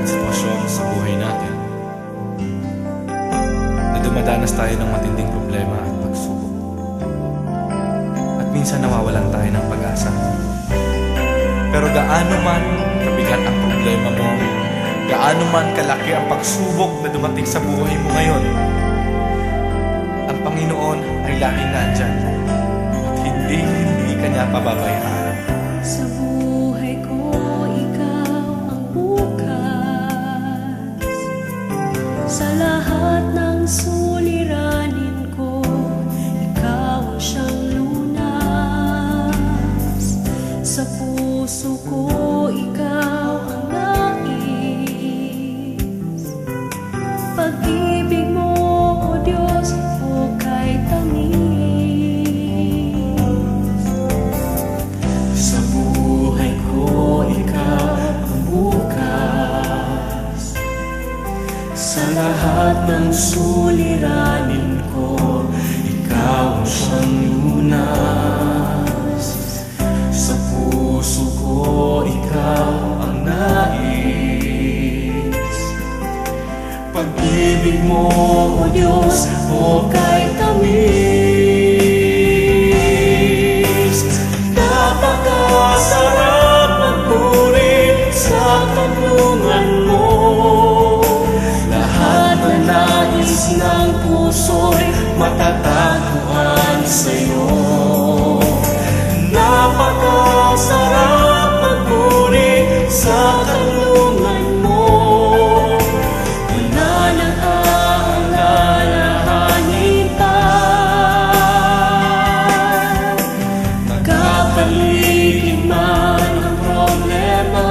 at sitwasyon sa buhay natin na dumadanas tayo ng matinding problema at pagsubok. At minsan nawawalan tayo ng pag-asa. Pero gaano man kabigat ang problema mo, gaano man kalaki ang pagsubok na dumating sa buhay mo ngayon, ang Panginoon ay laging nandyan at hindi ka niya pababayaan. Sa buhay ko, ikaw ang bukas. Sa lahat ng suliranin ko, ikaw ang siyang lunas. Sa puso ko, ikaw ang nais. Pag-ibig mo, O Diyos, hukay tamis. Sa buhay ko, ikaw ang bukas. Sa lahat ng suliranin ko, ikaw ang siyang lunas. Sa puso ko, ikaw ang nais. Pag-ibig mo, O Diyos, hukay tamis. Napakasarap magpuri sa kanlungan mo. Lahat na nais ng puso'y matatagpuan sa'yo. Napakasarap magpuri sa kanlungan mo. Wala nang aalalahanin pa. Nagkapaligid man ang problema,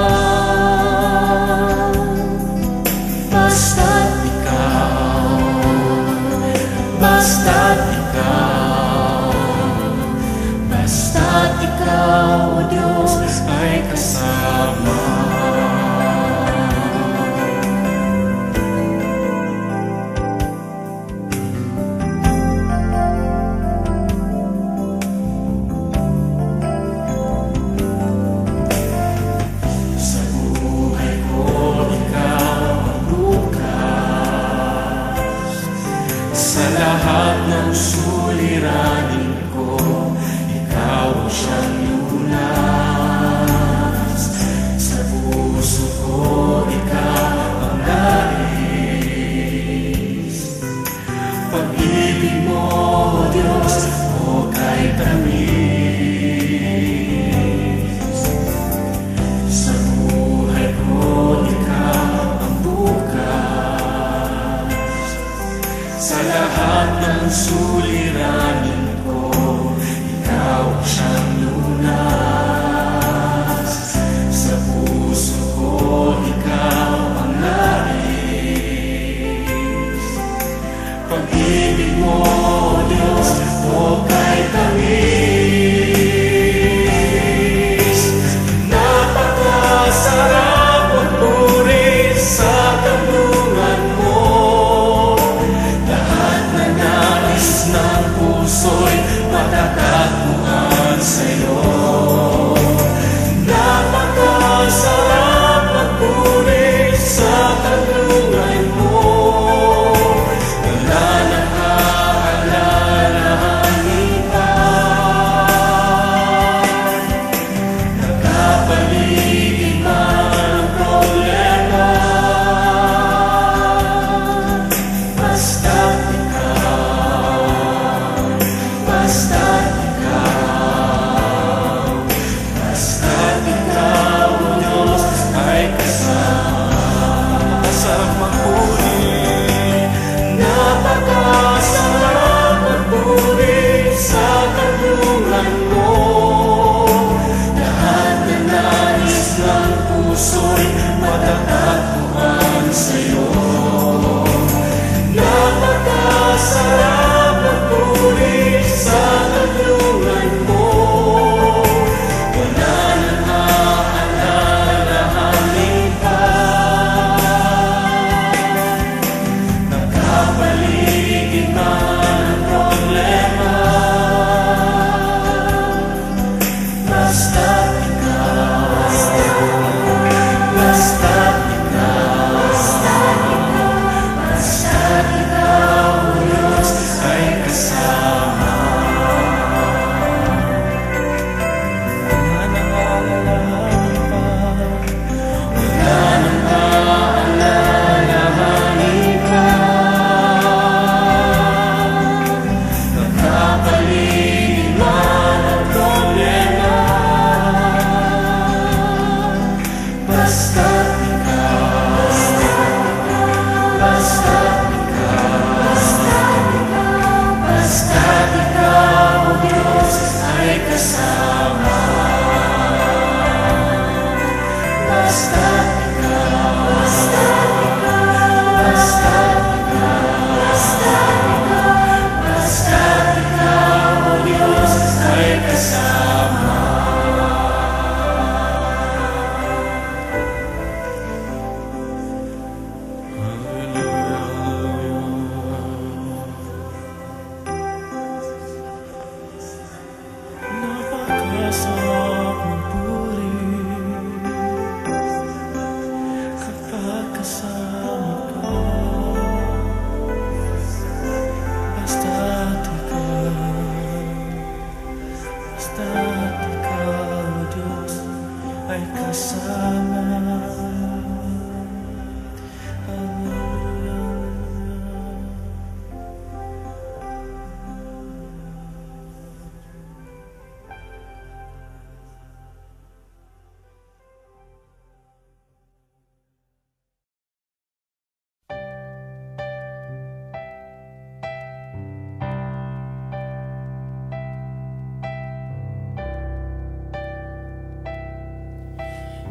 kasama.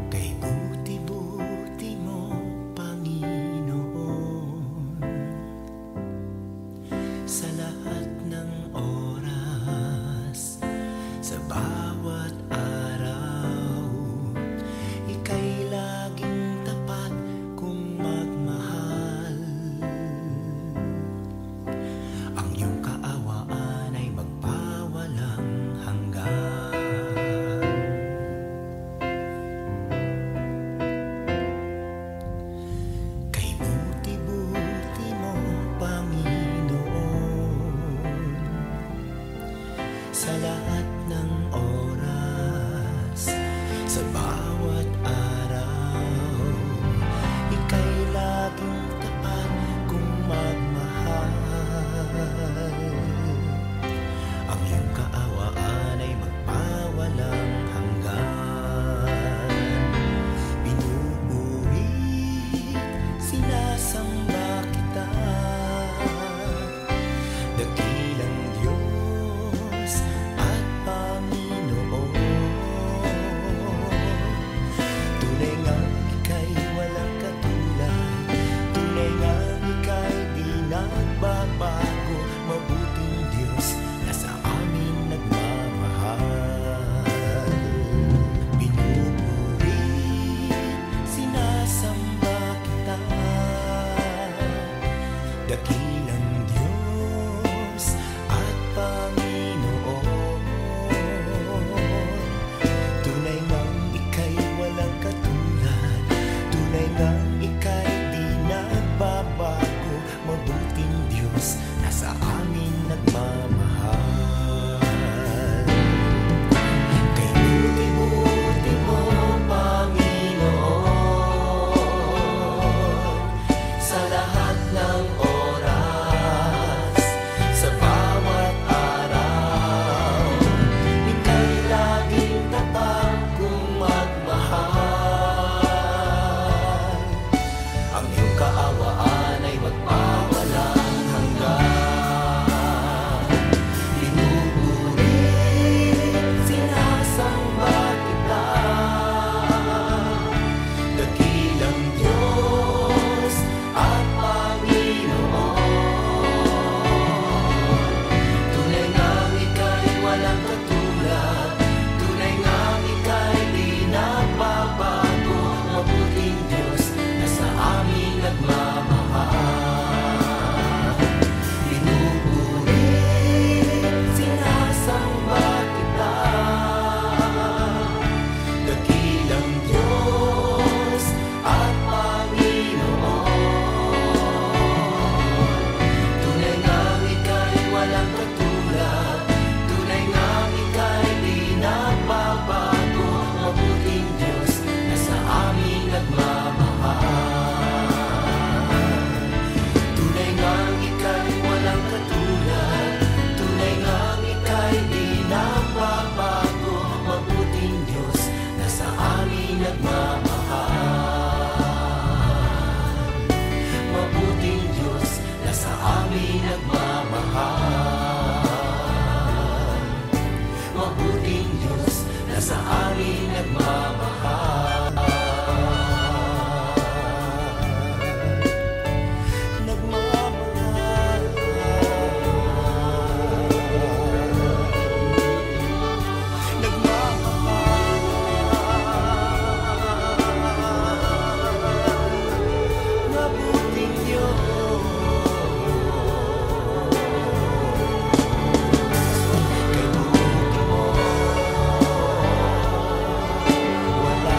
Kay buti-buti mo, Panginoon, sa lahat ng oras, sa bawat araw, ika'y laging tapat kung magmahal. Ang iyong kaawaan ay magpawalang hanggan. Sa lahat ng oras, sa bawat araw, ika'y laging tapat kung magmahal. Ang iyong kaawaan ay magpawalang hanggan. Pinupuri, sinasamba kita, dakilang Diyos at Panginoon. Tunay ngang ika'y walang katulad, tunay ngang ika'y di nagbabago, mabuting Diyos na sa amin nagmamahal. Pinupuri, sinasamba kita, dakilang Diyos at Panginoon. Tunay ngang ika'y walang katulad, tunay ngang ika'y di nagbabago, mabuting Diyos na sa amin nagmamahal. Kay buti-buti mo, Panginoon, sa lahat ng oras, sa bawat araw, ika'y laging tapat kung magmahal. Ang iyong kaawaan ay magpawalang hanggan. Pinupuri, sinasamba kita, dakilang Diyos at Panginoon. Tunay ngang ika'y walang katulad, tunay ngang ika'y di nagbabago, mabuting Diyos na sa amin nagmamahal. Pinupuri, sinasamba kita, dakilang Diyos at Panginoon. Tunay ngang ika'y walang katulad, tunay ngang ika'y di nagbabago, mabuting Diyos na sa amin nagmamahal. Tunay ngang ika'y walang katulad, tunay ngang ika'y di nagbabago, mabuting Diyos na sa amin nagmamahal. Mabuting Diyos na sa amin nagmamahal. Mabuting Diyos na sa amin nagmamahal. Nagmamahal. Nagmamahal. Mabuting Diyos. Kay buti mo, wala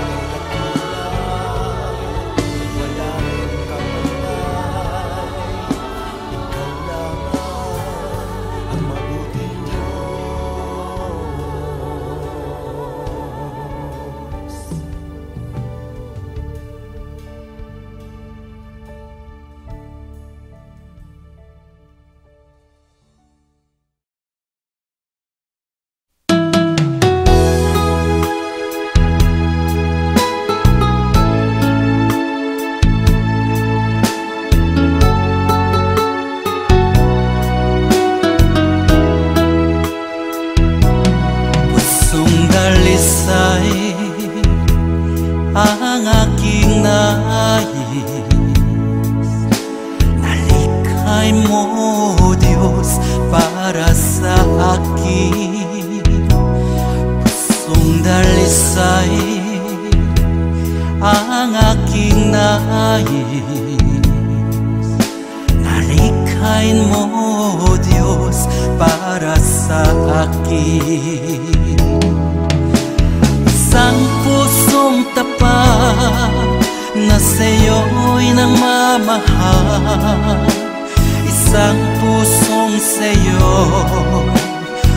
nalikhain mo, Diyos, para sa akin. Isang pusong tapat na sa'yo'y nangmamahal, isang pusong sa'yo'y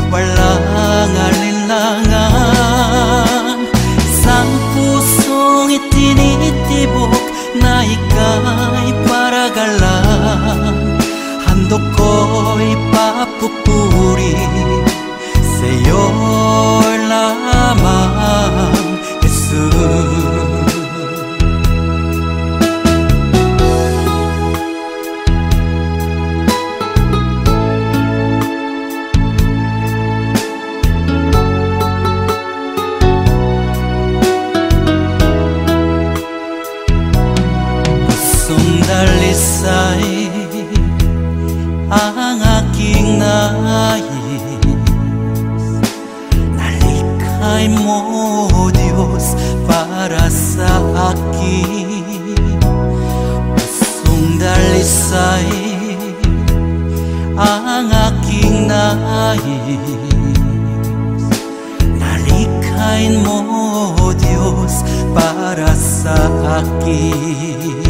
walang alinlangan, isang pusong itinitibok na ika'y paragalan. Handog ko'y papupuri sa'yo lamang, Jesus. Dalisay ang aking nais, nalikhay mo, Diyos, para sa akin. Pusong dalisay ang aking nais, nalikhay mo, Diyos, para sa akin.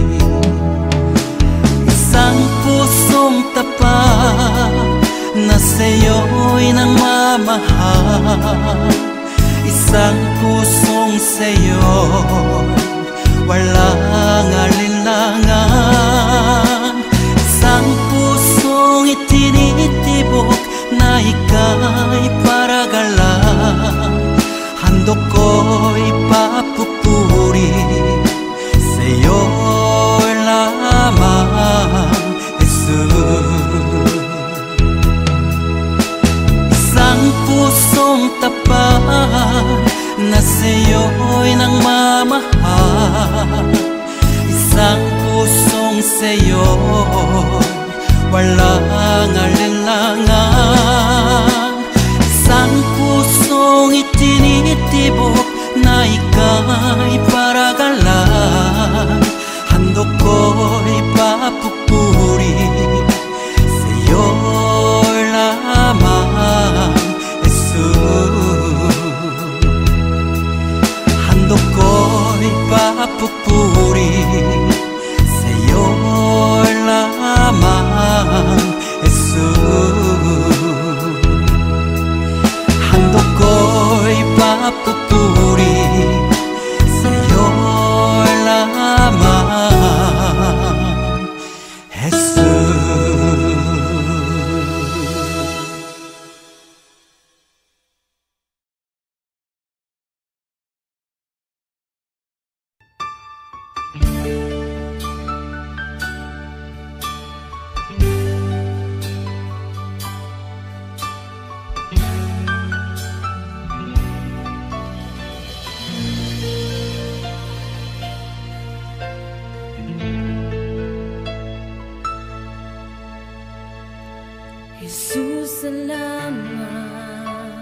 Isang pusong tapat na sa'yo'y nangmamahal, isang pusong sa'yo'y walang alinlangan, isang pusong itinitibok na ika'y paragalan. Handog ko'y papupuri sa'yo lamang, Jesus. Isang pusong tapat na sa'yo'y nangmamahal, isang pusong sa'yo'y walang alinlangan, isang pusong itinitibok na ika'y paragalan. Handog ko'y papupuri sa'yo lamang, Jesus. Handog ko'y papupuri sa'yo lamang, Jesus. Handog ko'y papupuri sa'yo lamang, Jesus. Jesus, salamat.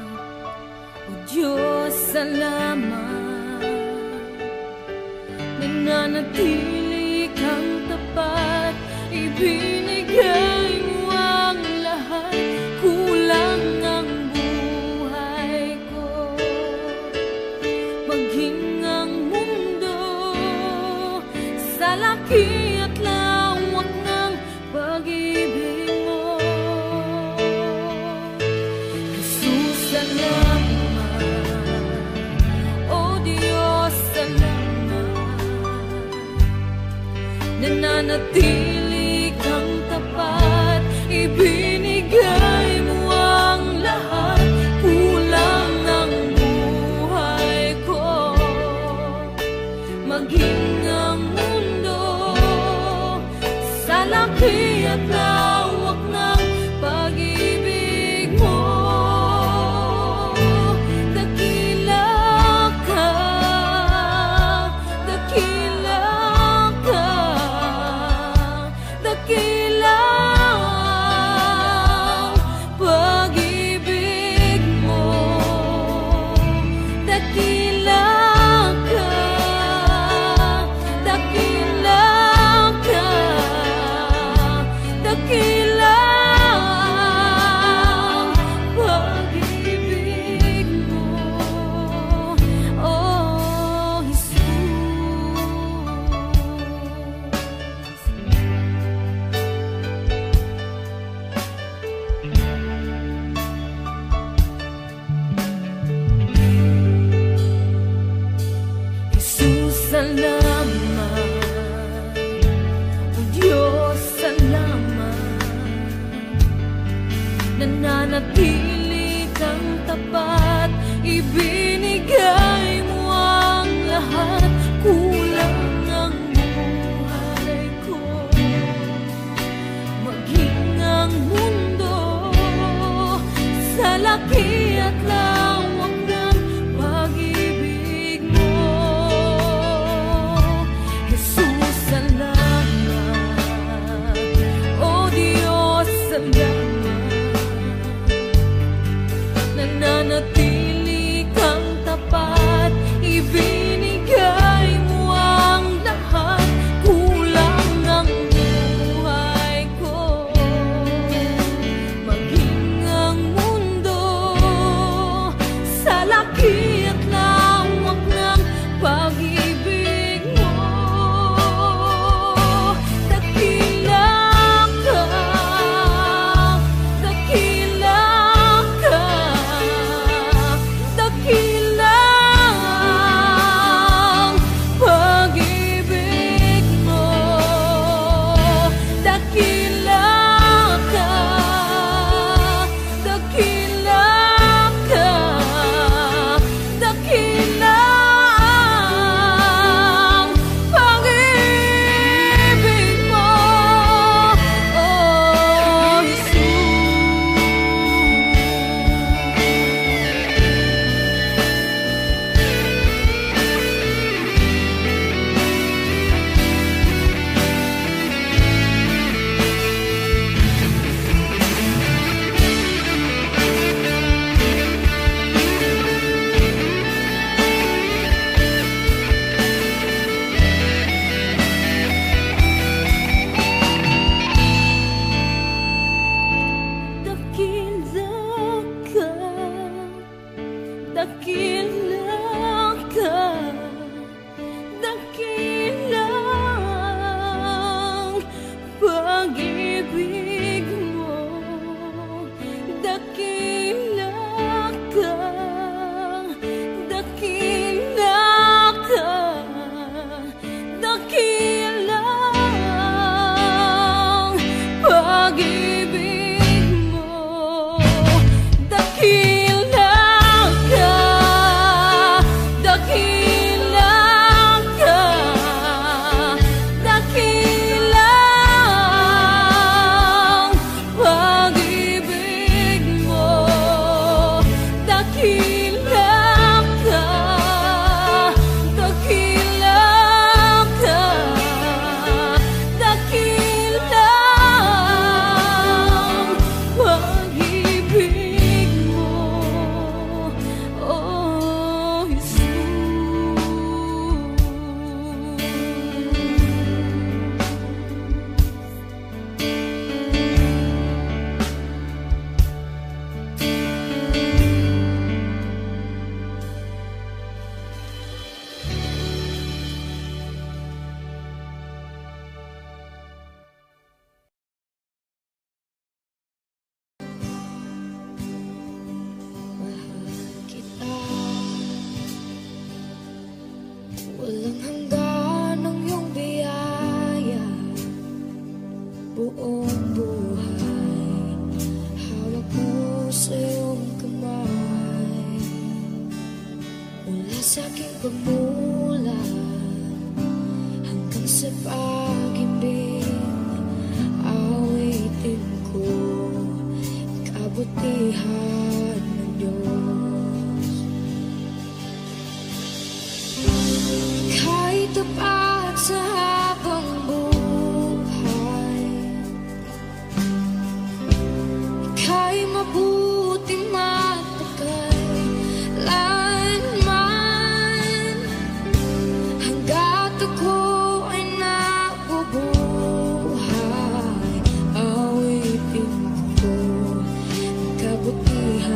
O Diyos, salamat. Nananatili kang tapat, ibinigay mo ang lahat. Kulang ang buhay ko, maging ang mundo sa laki at lawak ng pag-ibig mo. Jesus, salamat. O Diyos, salamat. Nananatili kang tapat, ibinigay mo ang lahat. Kulang ang buhay ko, maging ang mundo sa laki at lawak ng pag-ibig mo. Dakila ka, dakila ka. Walang hanggan ang iyong biyaya, buong buhay hawak mo sa iyong kamay. Mula sa aking pagmulat hanggang sa pag-ibig, awitin ko kabutihan ng Diyos. Ika'y tapat sa habang buhay, ika'y mabuting matagal lanman. Hanggat ako ay nabubuhay, awitin ko kabutihan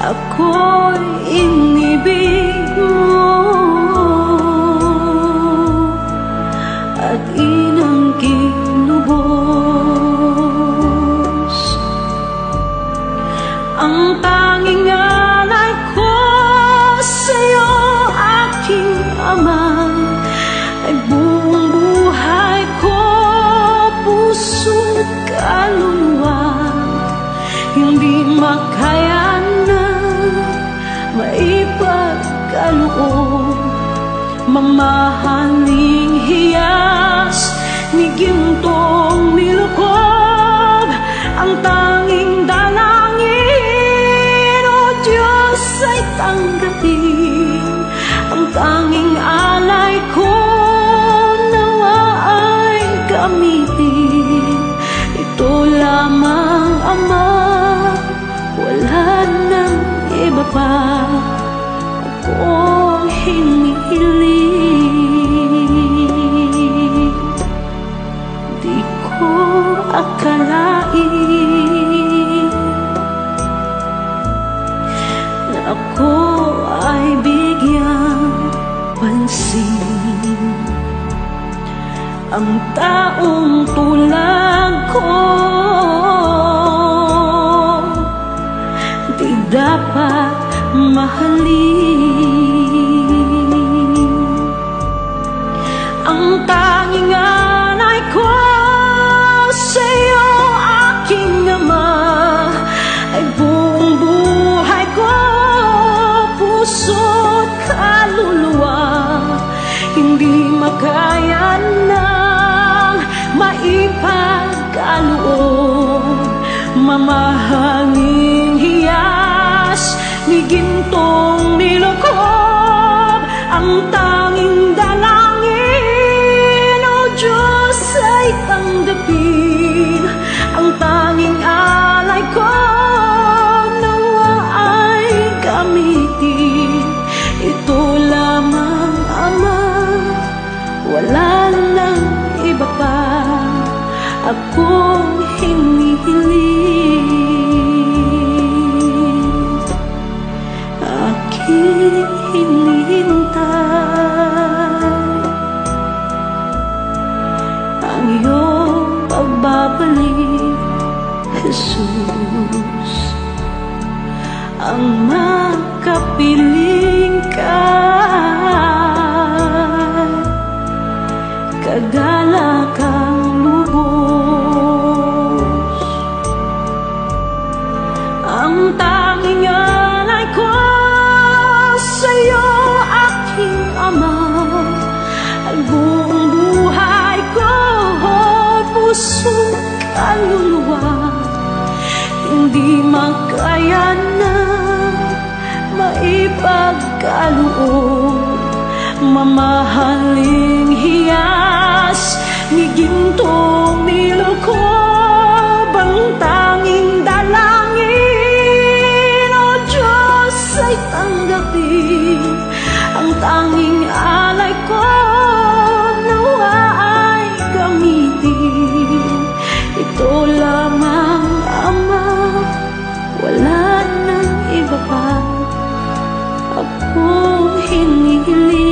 ako'y inibig mo at inang kinubos. Ang tanging alay ko sa'yo, aking Ama, ay buong buhay ko, puso't kaluluwa. Hindi makaya na maipagkaloob, mamahaling hiyas ni gintong nilukob. Ang tanging dalangin, O Diyos, ay tanggapin. Ang tanging alay ko nawa ay gamitin. Ito lamang, Ama, wala nang iba pa akong hinihiling. Di ko akalain na ako ay bigyang pansin. Ang taong tulad ko di dapat mahalin. Ang tanging alay ko sa'yo, aking Ama, ay buong buhay ko, puso't kaluluwa. Hindi makaya nang maipagkaloob, mamahaling hiyas ni gintong nilukob. Ang tanging dalangin, O Diyos, ay tanggapin. Ang tanging alay ko nawa ay gamitin. Ito lamang, Ama, wala nang iba pa akong hinihiling. Aking hinihintay ang iyong pagbabalik, Jesus. Ang makapiling ka, kagalakang lubos. Ang tanging alay ko sa'yo, aking Ama, ay buong buhay ko, puso't kaluluwa. Hindi makaya na maipagkaloob, mamahaling hiyas ni gintong nilukob. Ang tanging dalangin, O Diyos, ay tanggapin. Ang tanging alay ko nawa ay gamitin. Ito lamang, Ama, wala nang iba pa akong hinihiling.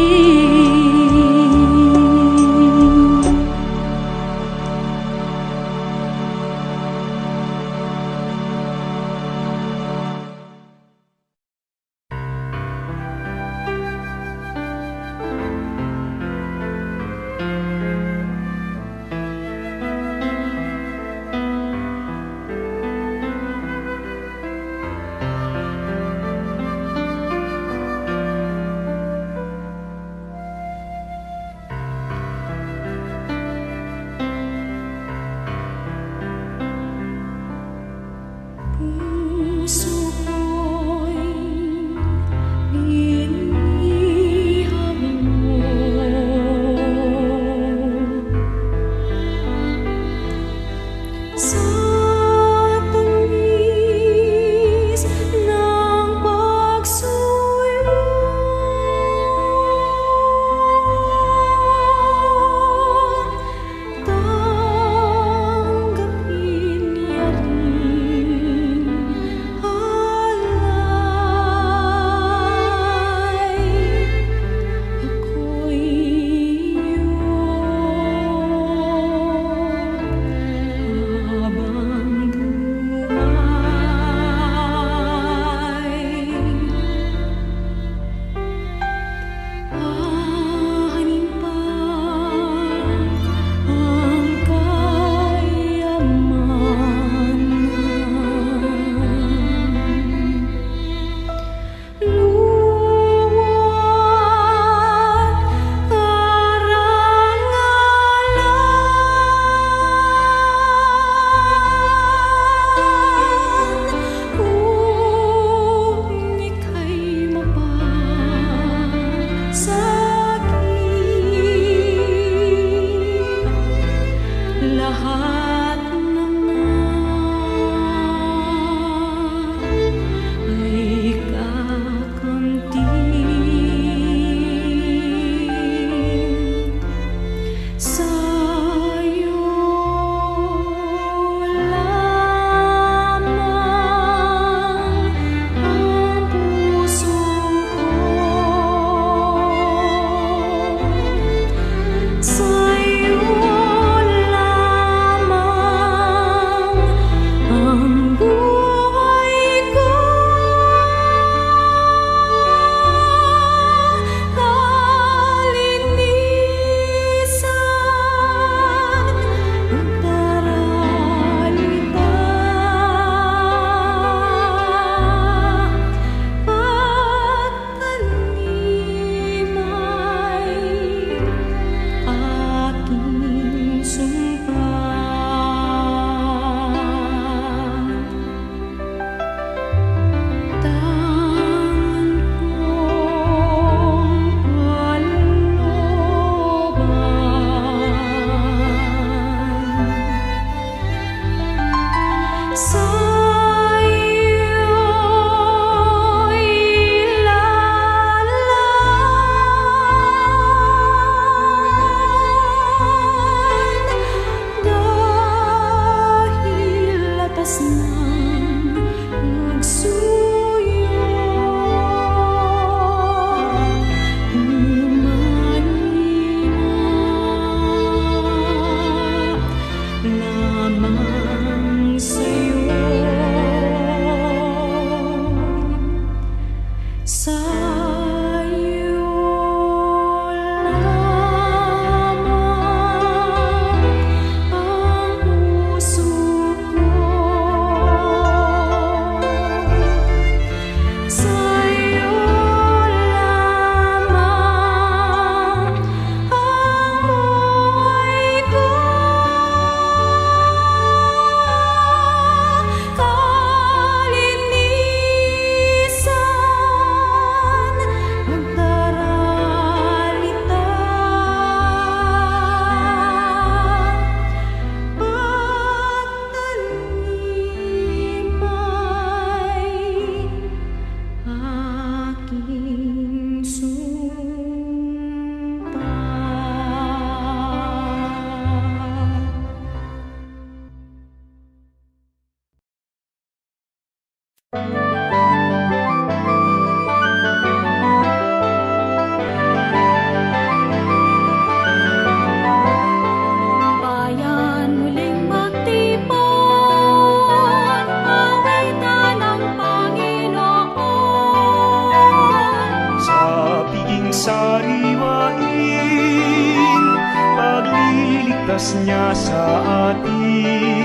ililigtas niya sa atin.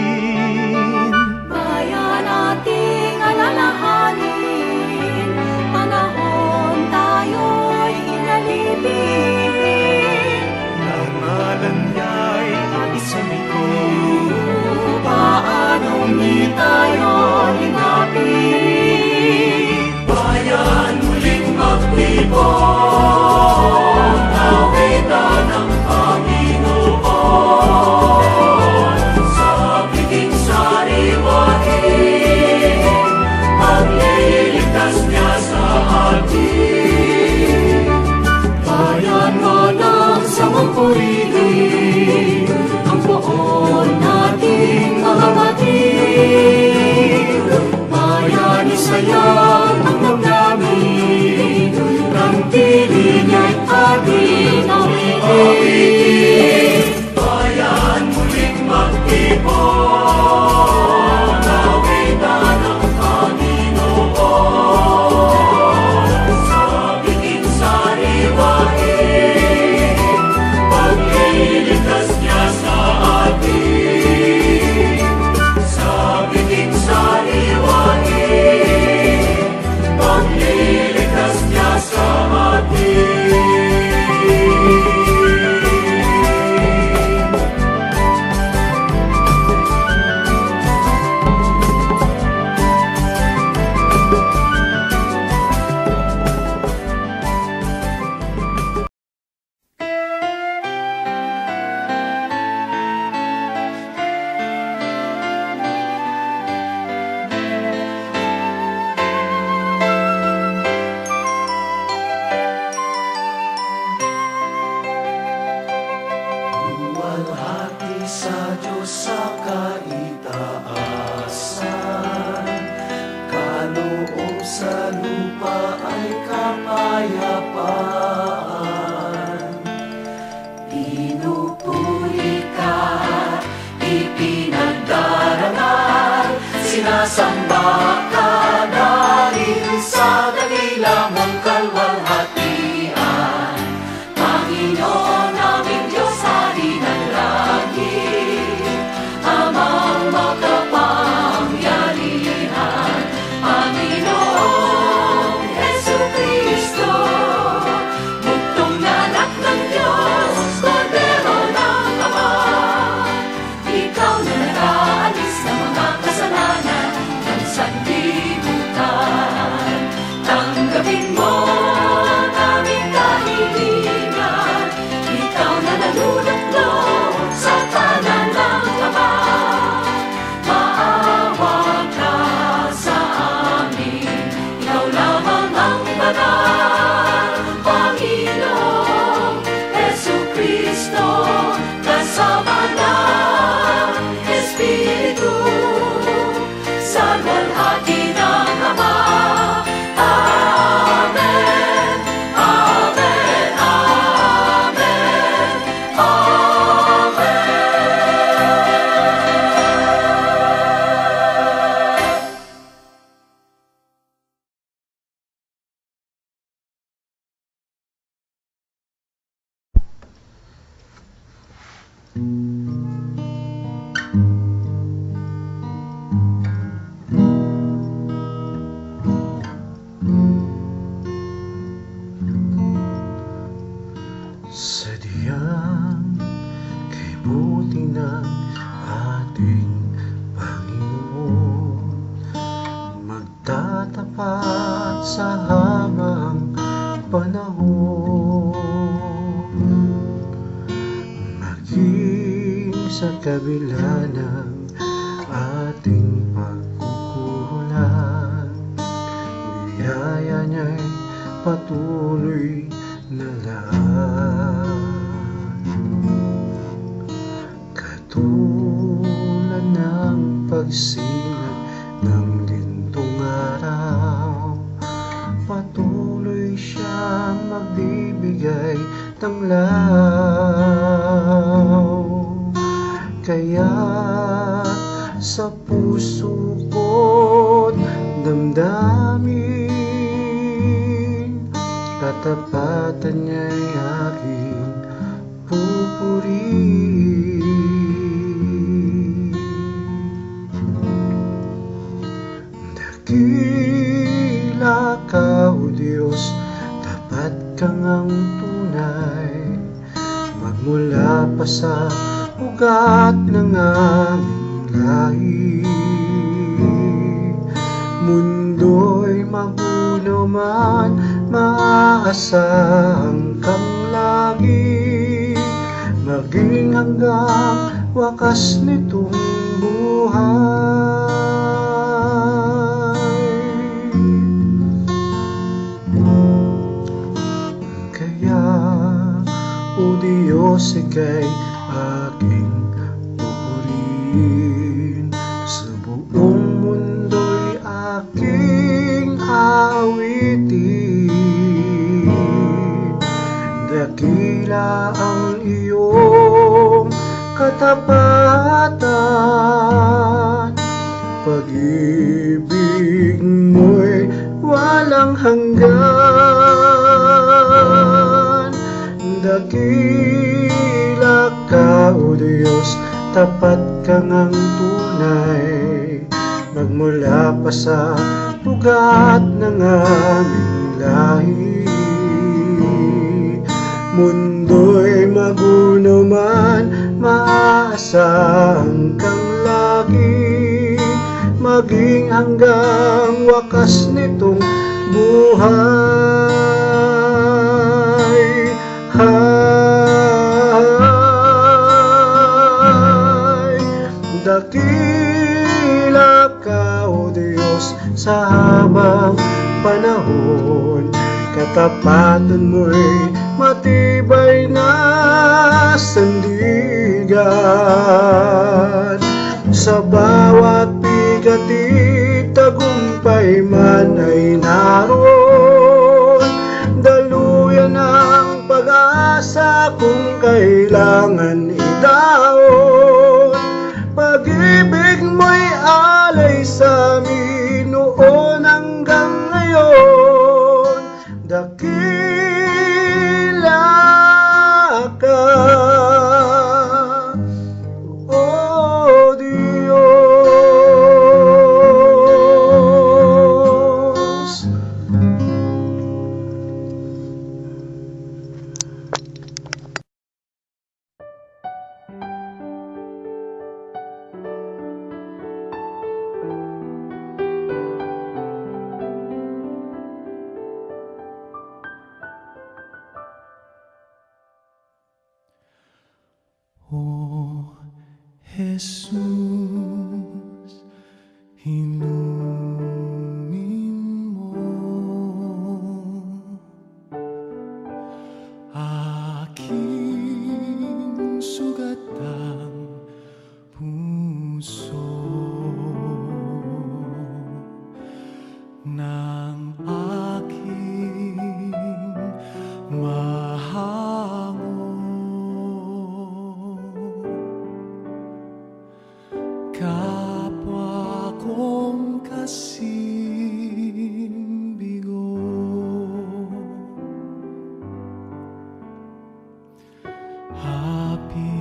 Kaya nating alalahanin, panahon tayo'y inalibin. Ang ngalan niya'y ating sa likod. Paanong di tayo linapin? Bayan muling magtipon, awitan ng Panginoon. Sa biging sariwain, pagliligtas niya sa atin. Bayan mo ng samang purihin, ang poon nating mga batid. Bayan isayang ang damdamin, ng tili niya'y ating awitin. Bayan muling magtipon, awitan ng Panginoon. Sa biging sariwain, pagliligtas niya sa atin. Sa biging sariwain, pagliligtas niya sa atin. Luwalhati sa Diyos sa kaitaasan, kaloob sa lupa ay kapayapaan. Pinupuri ka, ipinagdarangal, sinasamba ka dahil sa dakila mong kalwalhatian. Panginoon naming Diyos, Hari ng langit, Amang makapangyarihan. Panginoong Jesucristo, buktong na anak ng Diyos, Kordero ng Ama. Ikaw na nag-aalis ng mga kasalanan ng sanlibutan. Tanggapin mo ang aming kahilingan, ikaw na nalulutlo sa tanan ng Ama. Maawa ka sa amin, ikaw lamang ang banal. Panginoong Jesucristo, kasama ng Espiritu, sa luwalhati ng Ama. Amen, amen, amen, amen. Sadyang kay buti ng ating Panginoon, magtatapat sa habang panahon. Maging sa kabila ng ating pagkukulang, biyaya niya'y patuloy na lang. Katulad ng pagsinag ng lintong araw, patuloy siyang magbibigay tanglaw. Kaya't sa puso ko't damdamin, katapatan niya'y aking pupurihin. Nagmula pa sa ugat ng aming lahi. Mundo'y magulo man, maaasahan kang lagi, maging hanggang wakas nitong buhay. Kaya, o Diyos, ika'y aking pupurihin, sa buong mundo'y aking awitin. Dakila ang iyong katapatan, pag-ibig mo'y walang hanggan. Dakila ka, O Diyos, tapat ka ngang tunay, magmula pa sa ugat ng aming lahi. Mundo'y magulo man, maaasahan kang lagi, maging hanggang wakas nitong buhay. Dakila ka, O Diyos, sa habang panahon, katapatan mo'y matibay na sandigan. Sa bawat bigati, tagumpay man ay naroon, daluyan ang pag-asa kung kailangan idaon. Pag-ibig mo'y alay sa amin noon hanggang ngayon. Dakila ka, O Diyos. O Jesus, inumin mo aking sugatang puso ng aking mahango. Kapwa kong kasing bigo, hapis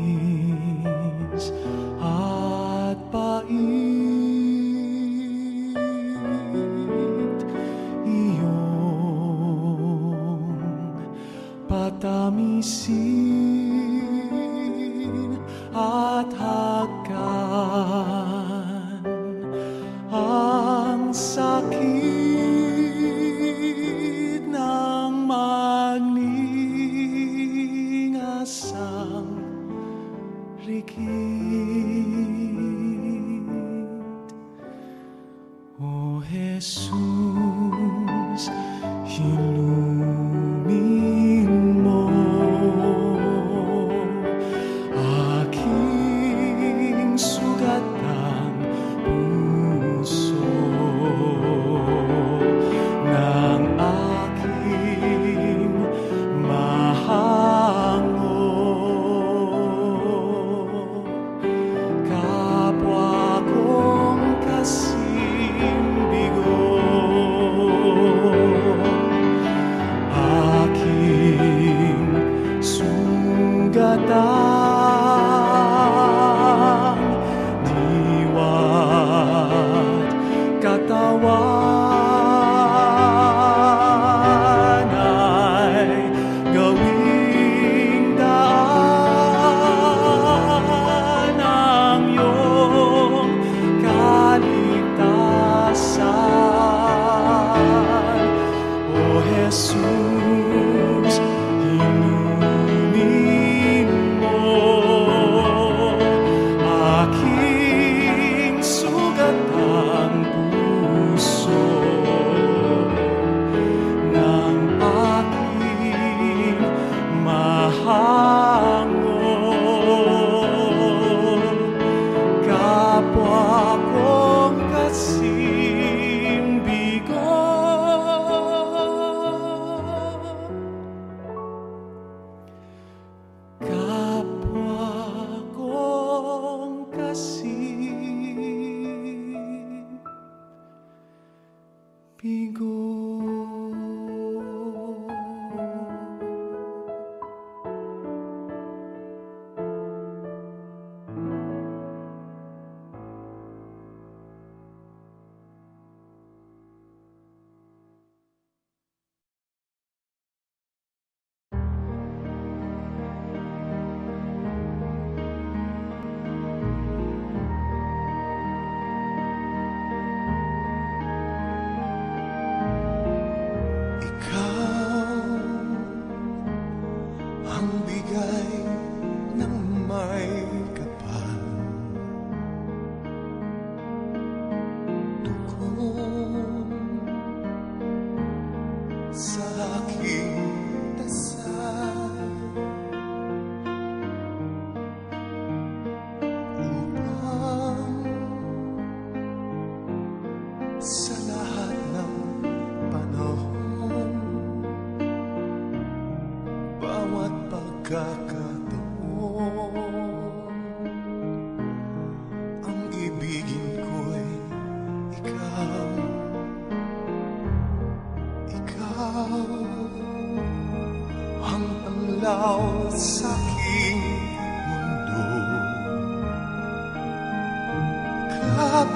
at pait, iyong patamisin at hagkan ang sakit ng magningasang rikit. O Jesus, ilumin mo aking sugatang puso ng aking mahango.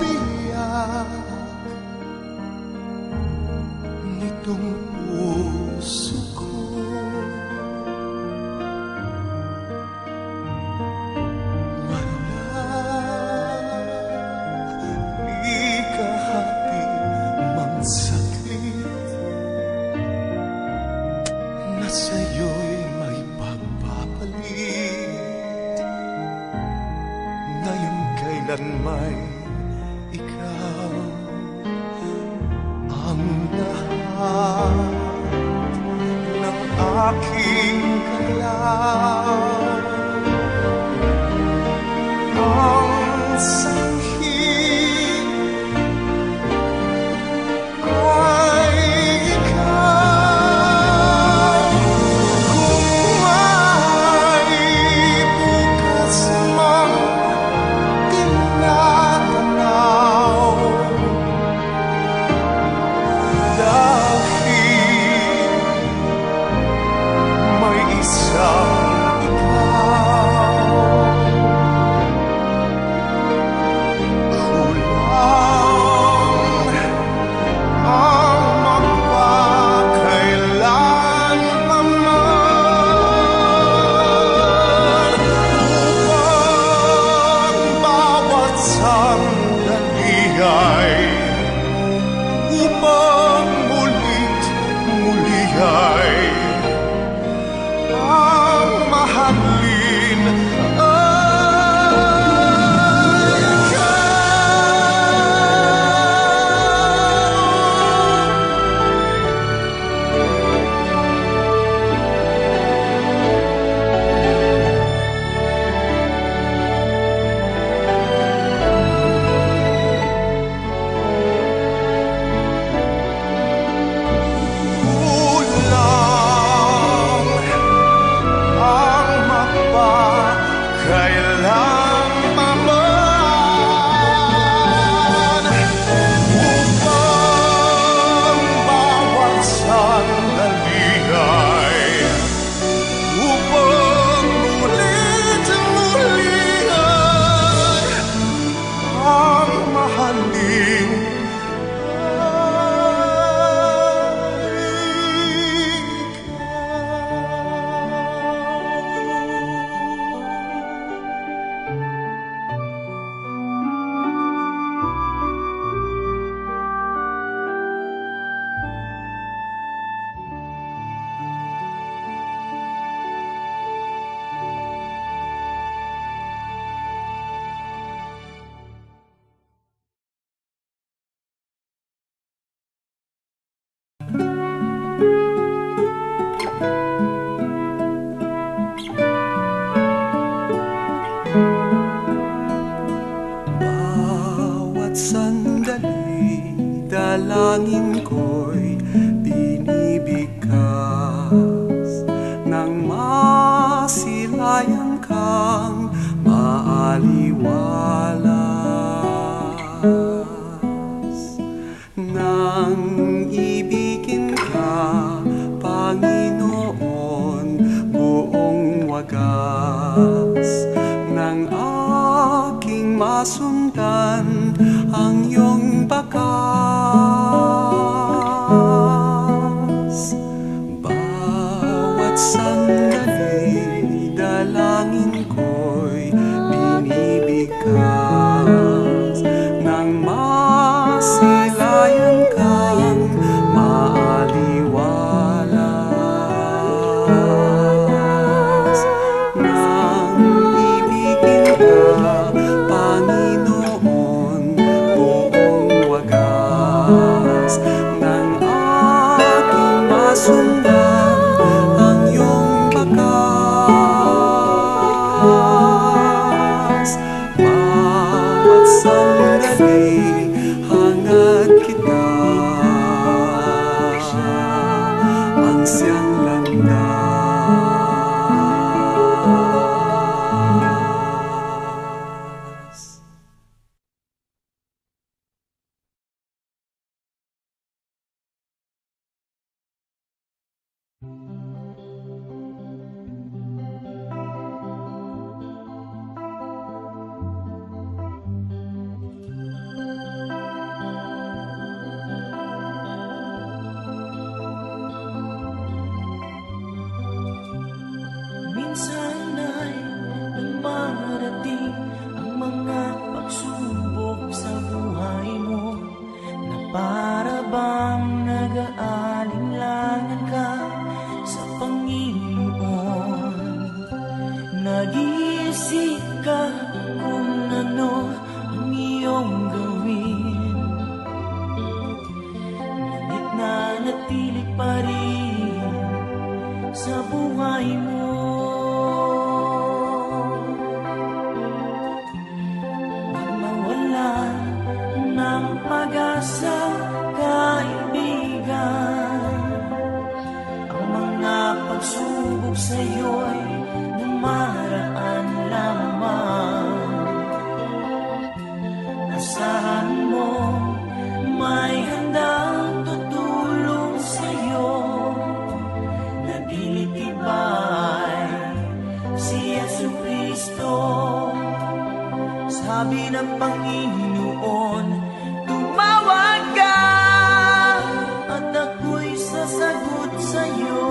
biyak nitong puso ko. Sa'yo'y may pagpapalit, ngayon kailan may ikaw ang lahat ng aking kaglaw. Ang sanghit ay upang mulit muli ay ang mahalin ay bawat sandali dalangin ko'y binibigkas nang masilayan kang maaliwalas. Nang ibigin ka, Panginoon, buong wagas ng aking masundan ang iyong bakas. Bawat sandali dalangin ko'y binibigkas nang masilayan kang maaliwalas. Nang ibigin ka, Panginoon, buong wagas ng aking masundan ang iyong bakas. Isip ka kung ano ang iyong gawin, ngunit nanatili pa rin sa buhay mo. Huwag mawalan ng pag-asa, kaibigan. Ang mga pagsubok sa'yo'y dumaraan lamang. Asahan mo may handang tutulong sa'yo. Nagilitibay si Jesucristo. Sabi ng Panginoon, tumawag ka at ako'y sasagot sa'yo.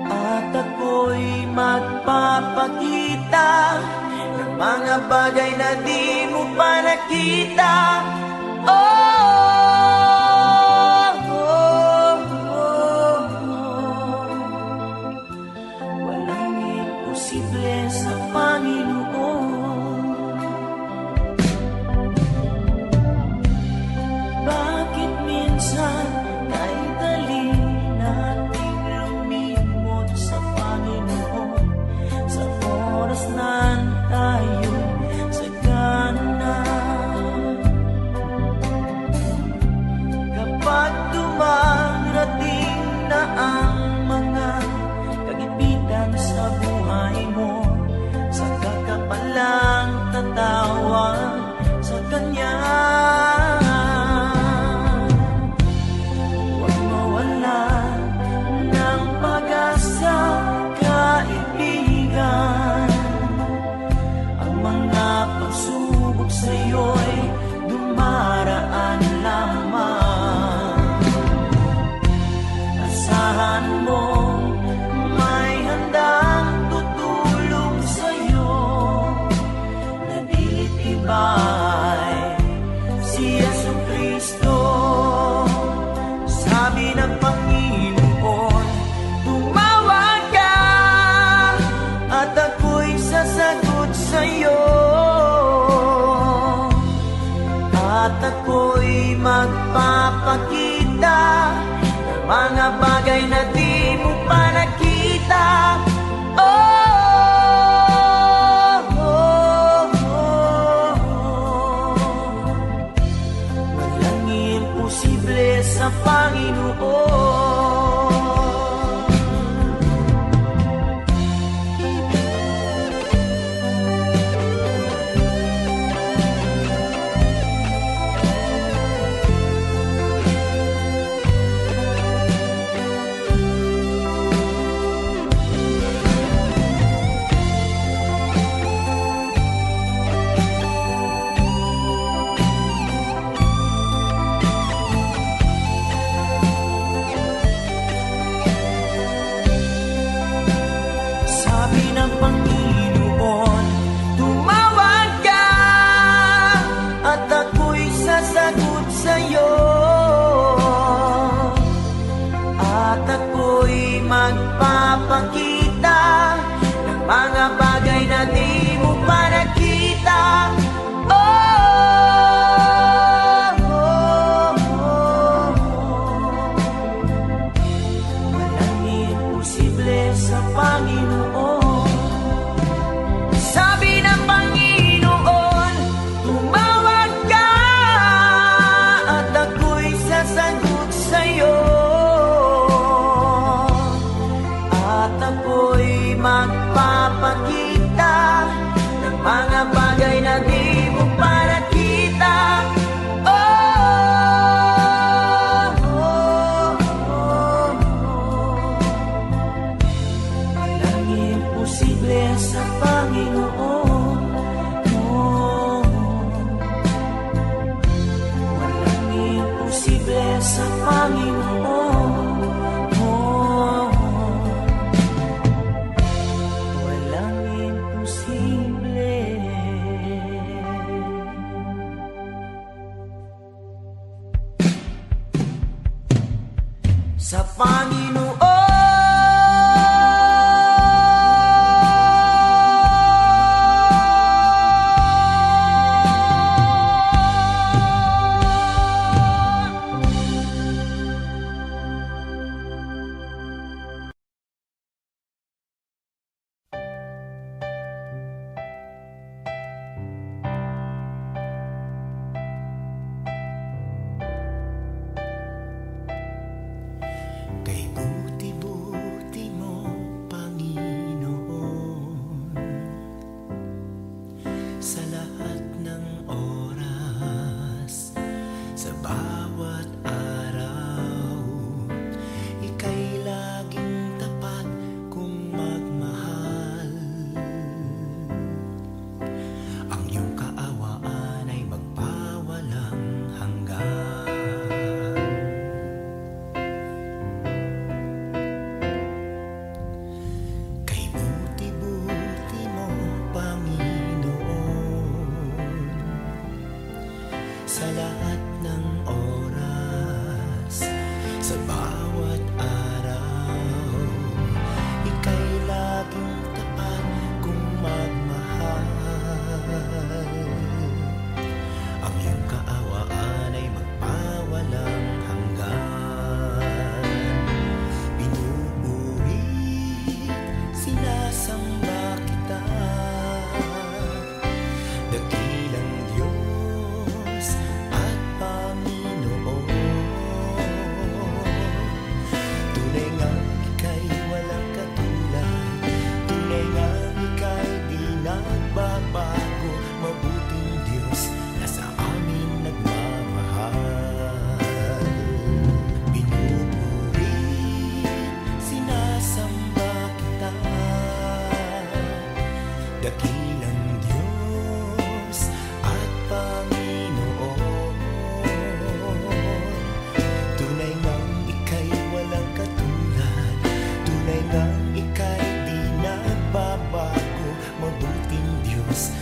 At ako'y magpapakita ng mga bagay na di mo pa nakita. Walang imposible sa Panginoon. Bakit minsan kahit dali nating lumimot sa Panginoon, sa oras na tayo sagana? Kapag dumarating na ang mga kagipitan sa buhay mo, saka ka palang tatawag sa Kanya. Huwag mawalan ng pag-asa, kaibigan. Ang mga pagsubok sa'yo'y dumaraan lamang. Asahan mo may handang tutulong sa'yo. Nagilitibay si Jesucristo. Sabi ng Panginoon, tumawag ka at ako'y sasagot sa'yo. At ako'y magpapakita ng mga bagay na di mo pa nakita. Walang imposible sa Panginoon. Sabi ng Panginoon, tumawag ka at ako'y sasagot sa'yo. At ako'y magpapakita ng mga bagay na di mo pa nakita. Walang imposible sa Panginoon. Sabi ng Panginoon, tumawag ka at ako'y sasagot sa'yo. At ako'y magpapakita ng mga bagay na di mo pa nakita. Walang imposible sa Panginoon. Walang imposible sa Panginoon. Walang imposible. Sa Panginoon. dakilang Diyos at Panginoon. Tunay ngang ika'y walang katulad, tunay ngang ika'y di nagbabago, mabuting Diyos